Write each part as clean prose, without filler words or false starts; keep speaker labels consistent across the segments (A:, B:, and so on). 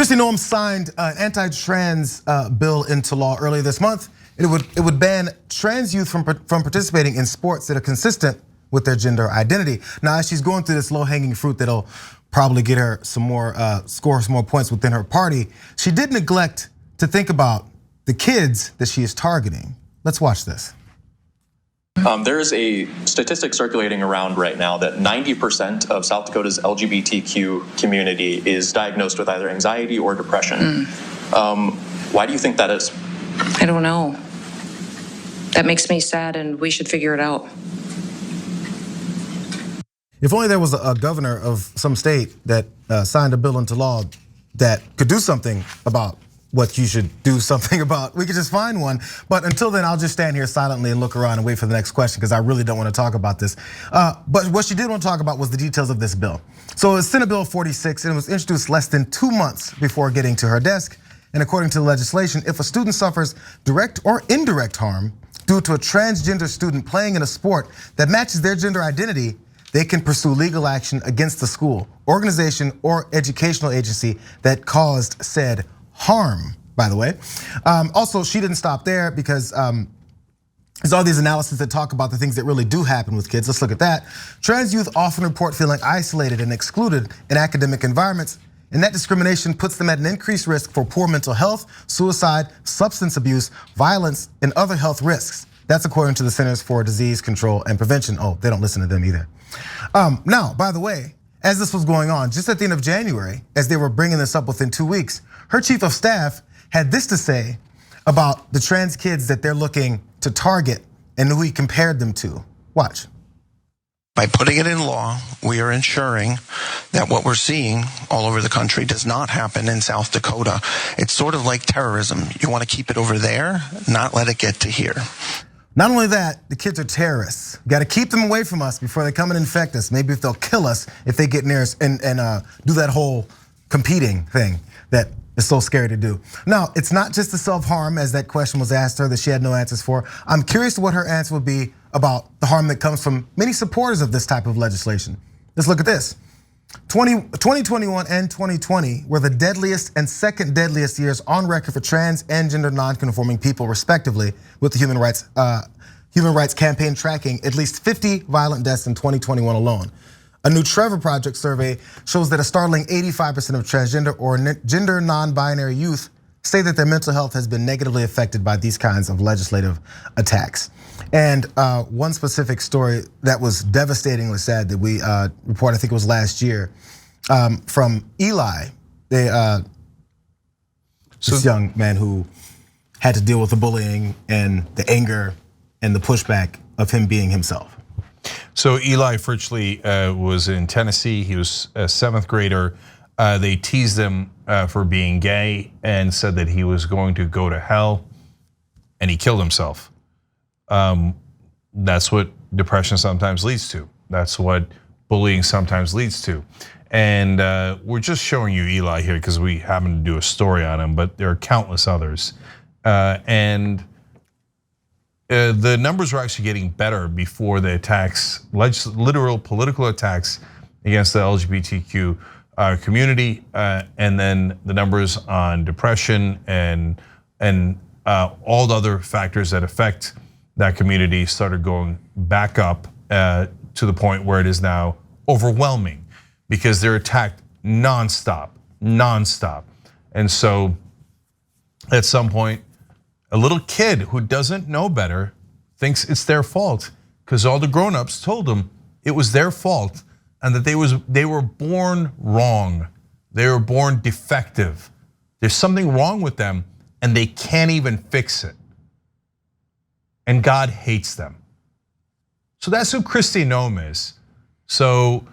A: Kristi Noem signed an anti-trans bill into law earlier this month. It would ban trans youth from participating in sports that are consistent with their gender identity. Now, as she's going through this low-hanging fruit that'll probably get her some more score some more points within her party, she did neglect to think about the kids that she is targeting. Let's watch this.
B: There is a statistic circulating around right now that 90% of South Dakota's LGBTQ community is diagnosed with either anxiety or depression. Why do you think that is?
C: I don't know. That makes me sad, and we should figure it out.
A: If only there was a governor of some state that signed a bill into law that could do something about what you should do something about. We could just find one, but until then, I'll just stand here silently and look around and wait for the next question because I really don't want to talk about this. But what she did want to talk about was the details of this bill. So it's Senate Bill 46 and it was introduced less than 2 months before getting to her desk. And according to the legislation, if a student suffers direct or indirect harm due to a transgender student playing in a sport that matches their gender identity, they can pursue legal action against the school, organization, or educational agency that caused said harm, by the way. Also, she didn't stop there because there's all these analyses that talk about the things that really do happen with kids. Let's look at that. Trans youth often report feeling isolated and excluded in academic environments, and that discrimination puts them at an increased risk for poor mental health, suicide, substance abuse, violence, and other health risks. That's according to the Centers for Disease Control and Prevention. Oh, they don't listen to them either. Now, by the way, as this was going on, just at the end of January, as they were bringing this up within 2 weeks, her chief of staff had this to say about the trans kids that they're looking to target and who he compared them to. Watch.
D: By putting it in law, we are ensuring that what we're seeing all over the country does not happen in South Dakota. It's sort of like terrorism. You want to keep it over there, not let it get to here.
A: Not only that, the kids are terrorists. Got to keep them away from us before they come and infect us. Maybe if they'll kill us if they get near us and do that whole competing thing that is so scary to do. Now, it's not just the self-harm, as that question was asked her that she had no answers for. I'm curious what her answer would be about the harm that comes from many supporters of this type of legislation. Let's look at this. 2021 and 2020 were the deadliest and second deadliest years on record for trans and gender non-conforming people, respectively, with the Human Rights Campaign tracking at least 50 violent deaths in 2021 alone. A new Trevor Project survey shows that a startling 85% of transgender or gender non-binary youth say that their mental health has been negatively affected by these kinds of legislative attacks. And one specific story that was devastatingly sad that we reported, I think it was last year, from Eli, this young man who had to deal with the bullying and the anger and the pushback of him being himself.
E: So Eli Fritchley was in Tennessee. He was a 7th grader. They teased him for being gay and said that he was going to go to hell, and he killed himself. That's what depression sometimes leads to. That's what bullying sometimes leads to. And we're just showing you Eli here because we happen to do a story on him, but there are countless others. The numbers were actually getting better before the attacks, literal political attacks against the LGBTQ community, and then the numbers on depression and all the other factors that affect that community started going back up to the point where it is now overwhelming because they're attacked nonstop. And so at some point, a little kid who doesn't know better thinks it's their fault because all the grown-ups told them it was their fault and that they were born wrong. They were born defective. There's something wrong with them and they can't even fix it. And God hates them. So that's who Kristi Noem is. So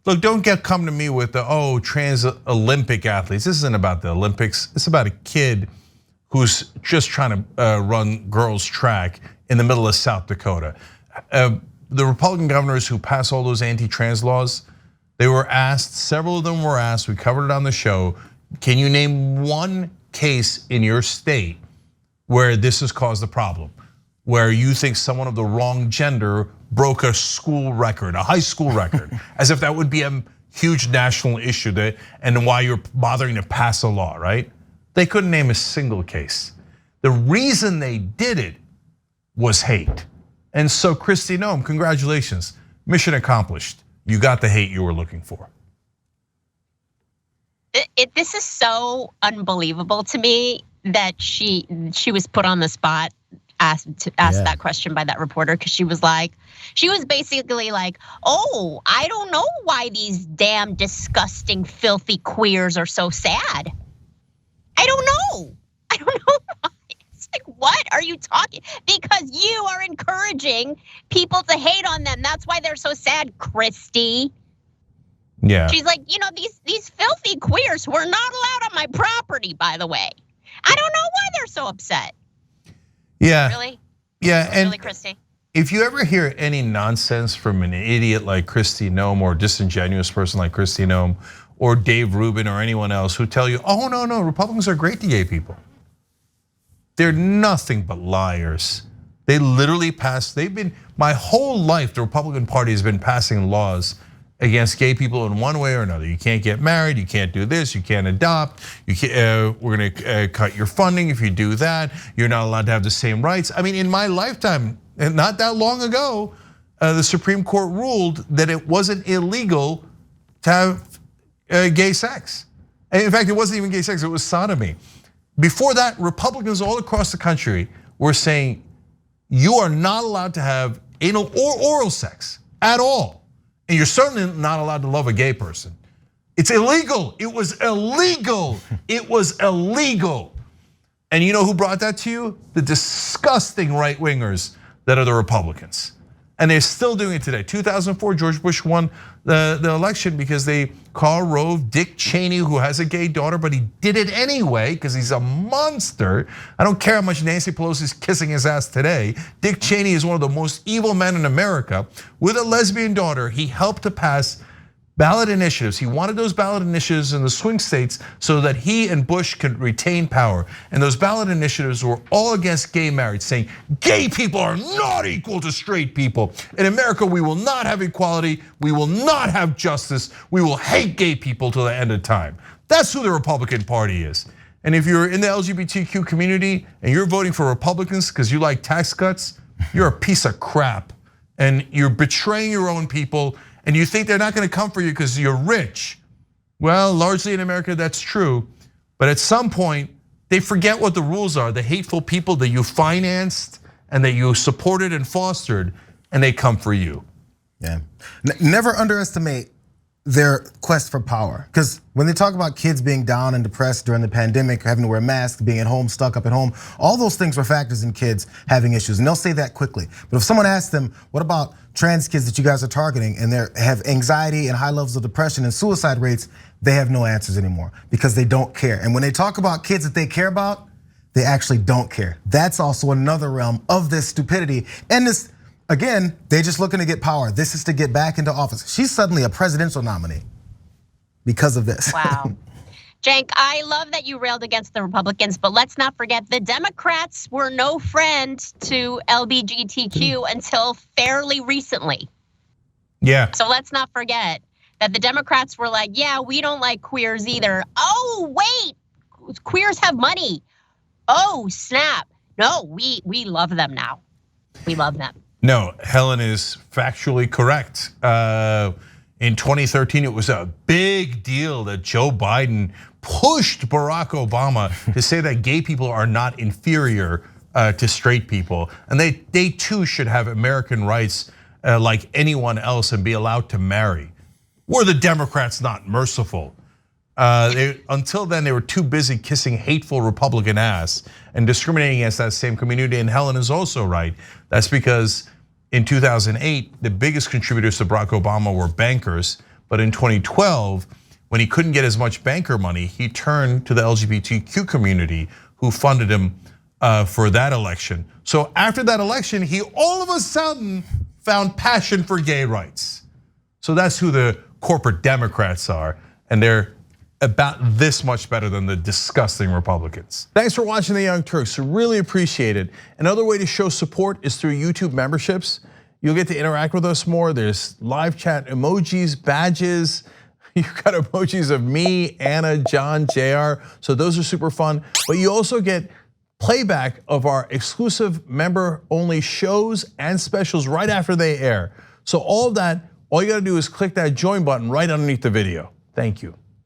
E: look, don't come to me with the trans Olympic athletes. This isn't about the Olympics. It's about a kid who's just trying to run girls track in the middle of South Dakota. The Republican governors who pass all those anti-trans laws, they were asked, several of them were asked, we covered it on the show, can you name one case in your state where this has caused a problem? Where you think someone of the wrong gender broke a school record, a high school record, as if that would be a huge national issue and why you're bothering to pass a law, right? They couldn't name a single case. The reason they did it was hate. And so Kristi Noem, congratulations, mission accomplished. You got the hate you were looking for.
F: This is so unbelievable to me that she was put on the spot asked that question by that reporter, because she was basically like, oh, I don't know why these damn disgusting filthy queers are so sad. I don't know why. It's like, what are you talking? Because you are encouraging people to hate on them. That's why they're so sad, Kristi.
E: Yeah.
F: She's like, these filthy queers who are not allowed on my property, by the way. I don't know why they're so upset.
E: Yeah.
F: Really?
E: Yeah, and
F: really, Kristi?
E: If you ever hear any nonsense from an idiot like Kristi Noem or a disingenuous person like Kristi Noem or Dave Rubin or anyone else who tell you, oh no, Republicans are great to gay people. They're nothing but liars. They literally my whole life, the Republican Party has been passing laws against gay people in one way or another. You can't get married, you can't do this, you can't adopt, we're gonna cut your funding if you do that. You're not allowed to have the same rights. I mean, in my lifetime, and not that long ago, the Supreme Court ruled that it wasn't illegal to have gay sex. In fact, it wasn't even gay sex, it was sodomy. Before that, Republicans all across the country were saying, you are not allowed to have anal or oral sex at all. And you're certainly not allowed to love a gay person. It's illegal. It was illegal. It was illegal. And you know who brought that to you? The disgusting right-wingers that are the Republicans. And they're still doing it today. 2004, George Bush won the election because Karl Rove, Dick Cheney, who has a gay daughter, but he did it anyway because he's a monster. I don't care how much Nancy Pelosi's kissing his ass today. Dick Cheney is one of the most evil men in America. With a lesbian daughter, he helped to pass ballot initiatives. He wanted those ballot initiatives in the swing states so that he and Bush could retain power. And those ballot initiatives were all against gay marriage, saying gay people are not equal to straight people. In America, we will not have equality. We will not have justice. We will hate gay people till the end of time. That's who the Republican Party is. And if you're in the LGBTQ community and you're voting for Republicans because you like tax cuts, you're a piece of crap. And you're betraying your own people. And you think they're not gonna come for you because you're rich. Well, largely in America, that's true. But at some point, they forget what the rules are. The hateful people that you financed and that you supported and fostered, and they come for you.
A: Yeah, never underestimate their quest for power. Because when they talk about kids being down and depressed during the pandemic, having to wear masks, being at home, stuck up at home, all those things were factors in kids having issues, and they'll say that quickly. But if someone asks them, what about trans kids that you guys are targeting and they have anxiety and high levels of depression and suicide rates, they have no answers anymore because they don't care. And when they talk about kids that they care about, they actually don't care. That's also another realm of this stupidity. And this, again, they're just looking to get power. This is to get back into office. She's suddenly a presidential nominee because of this.
F: Wow. Cenk, I love that you railed against the Republicans, but let's not forget the Democrats were no friend to LGBTQ until fairly recently.
E: Yeah.
F: So let's not forget that the Democrats were like, yeah, we don't like queers either. Oh, wait, queers have money. Oh, snap. No, we love them now. We love them.
E: No, Helen is factually correct. In 2013, it was a big deal that Joe Biden pushed Barack Obama to say that gay people are not inferior to straight people. And they too should have American rights like anyone else and be allowed to marry. Were the Democrats not merciful? Until then, they were too busy kissing hateful Republican ass and discriminating against that same community. And Helen is also right. That's because in 2008, the biggest contributors to Barack Obama were bankers. But in 2012, when he couldn't get as much banker money, he turned to the LGBTQ community who funded him for that election. So after that election, he all of a sudden found passion for gay rights. So that's who the corporate Democrats are. And they're about this much better than the disgusting Republicans. Thanks for watching The Young Turks, really appreciate it. Another way to show support is through YouTube memberships. You'll get to interact with us more. There's live chat emojis, badges. You've got emojis of me, Anna, John, JR. So those are super fun. But you also get playback of our exclusive member-only shows and specials right after they air. So all of that, all you gotta do is click that join button right underneath the video. Thank you.